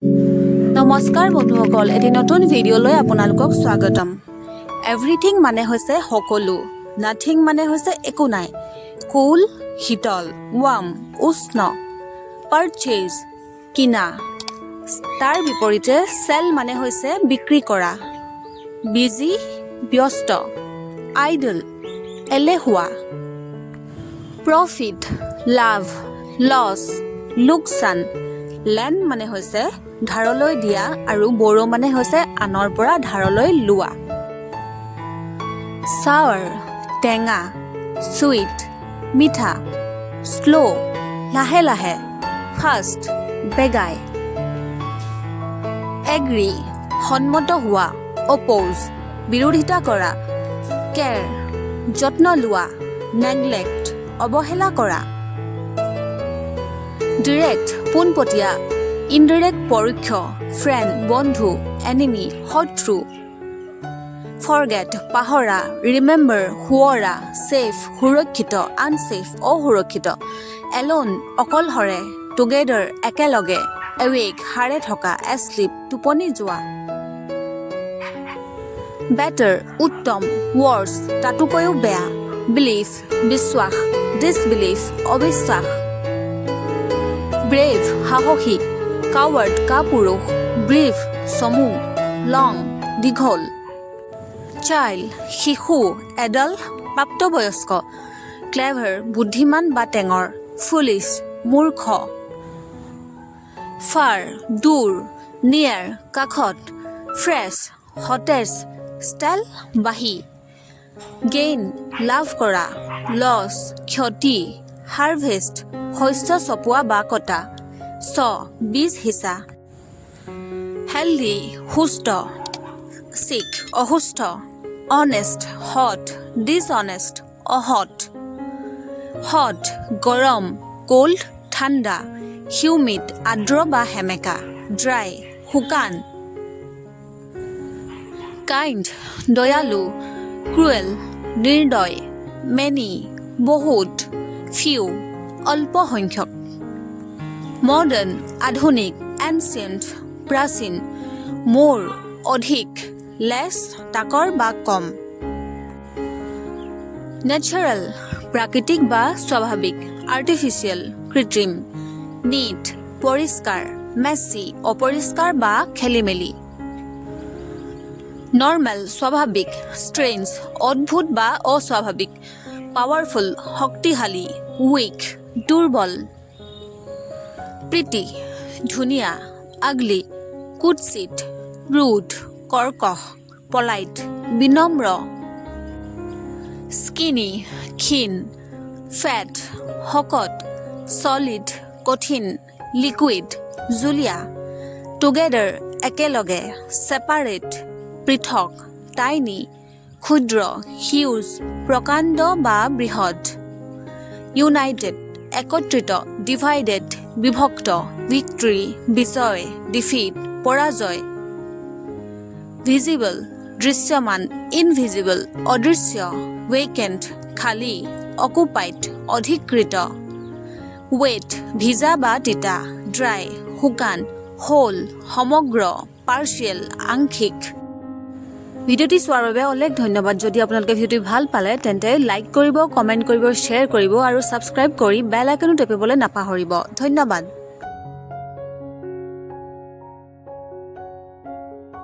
নমস্কাৰ বন্ধুসকল, এটি নতুন ভিডিঅ'লৈ আপোনালোকক স্বাগতম। এভৰিথিং মানে হৈছে সকলো, নাথিং মানে হৈছে একো নাই। কুল শীতল, ৱাৰ্ম উষ্ণ, পাৰচেজ কিনা। তাৰ বিপৰীতে চেল মানে হৈছে বিক্ৰী কৰা। বিজি ব্যস্ত, আইডল এলেহুৱা। প্ৰফিট লাভ, লছ লোকচান। লেণ্ড মানে হৈছে ধাৰলৈ দিয়া আৰু বড়ো মানে হৈছে আনৰ পৰা ধাৰলৈ লোৱা। ছাৱাৰ টেঙা, চুইট মিঠা, শ্ল' লাহে লাহে, ফাষ্ট বেগাই। এগ্ৰী সন্মত হোৱা, অপ'জ বিৰোধিতা কৰা। কেয়াৰ যত্ন লোৱা, নেগলেক্ট অৱহেলা কৰা। ডিৰেক্ট পোনপটীয়া, ইনডিৰেক্ট পৰোক্ষ, ফ্ৰেণ্ড বন্ধু, এনিমি শত্ৰু। ফৰগেট পাহৰা, ৰিমেম্বাৰ সোঁৱৰা, ছেফ সুৰক্ষিত, আনছেফ অসুৰক্ষিত। এলোন অকলশৰে, টুগেডাৰ একেলগে, এৱেক সাৰে থকা, এছলিপ টোপনি যোৱা। বেটাৰ উত্তম, ৱৰ্ছ তাতোকৈও বেয়া। বিলিভ বিশ্বাস, ডিছবিলিভ অবিশ্বাস। ব্ৰেভ সাহসী, কাৱাৰ্ড কাপুৰুষ, ব্ৰিফ চমু, লং দীঘল। চাইল্ড শিশু, এডাল্ট প্ৰাপ্তবয়স্ক। ক্লেভাৰ বুদ্ধিমান বা টেঙৰ, ফুলিছ মূৰ্খ। ফাৰ দূৰ, নিয়াৰ কাষত, ফ্ৰেছ সতেজ, ষ্টাইল বাঢ়ি। গেইন লাভ কৰা, লছ ক্ষতি, হাৰ্ভেষ্ট শস্য চপোৱা বা কটা। বীজ সিঁচা। হেল্ডি সুস্থ, চিক অসুস্থ। অনেষ্ট হট, ডিছঅনেষ্ট অহট। হট গৰম, কোল্ড ঠাণ্ডা। হিউমিড আৰ্দ্ৰ বা সেমেকা, ড্ৰাই শুকান। কাইণ্ড দয়ালু, ক্ৰুৱেল নিৰ্দয়। মেনি বহুত, ফিউ অল্প সংখ্যক। মডাৰ্ণ আধুনিক, এনচিয়েণ্ট প্ৰাচীন। মোৰ অধিক, লেছ তাকৰ বা কম। নেচাৰেল প্ৰাকৃতিক বা স্বাভাৱিক, আৰ্টিফিচিয়েল কৃত্ৰিম। নিট পৰিষ্কাৰ, মেচি অপৰিষ্কাৰ বা খেলিমেলি। নৰ্মেল স্বাভাৱিক, ষ্ট্ৰেঞ্জ অদ্ভুত বা অস্বাভাৱিক। পাৱাৰফুল শক্তিশালী, উইক দুৰ্বল। প্ৰিটি ধুনীয়া, আগলি কুৎসিত, ৰুড কৰ্কশ, পলাইট বিনম্ৰ। স্কিনি ক্ষীণ, ফেট শকত, ছলিড কঠিন, লিকুইড জুলীয়া। টুগেডাৰ একেলগে, ছেপাৰেট পৃথক, টাইনি ক্ষুদ্ৰ, হিউজ প্ৰকাণ্ড বা বৃহৎ। ইউনাইটেড একত্ৰিত, ডিভাইডেড বিভক্ত, ভিক্টৰী বিজয়, ডিফিট পৰাজয়। ভিজিবল দৃশ্যমান, ইনভিজিবল অদৃশ্য, ৱেকেণ্ট খালী, অকুপাইড অধিকৃত। ৱেট ভিজা বা তিতা, ড্ৰাই শুকান, হোল সমগ্ৰ, পাৰ্চিয়েল আংশিক। ভিডিঅ'টি চোৱাৰ বাবে অলেখ ধন্যবাদ। যদি আপোনালোকে ভিডিঅ'টি ভাল পালে তেন্তে লাইক কৰিব, কমেণ্ট কৰিব, শ্বেয়াৰ কৰিব আৰু ছাবস্ক্ৰাইব কৰি বেল আইকনো টিপিবলৈ নাপাহৰিব। ধন্যবাদ।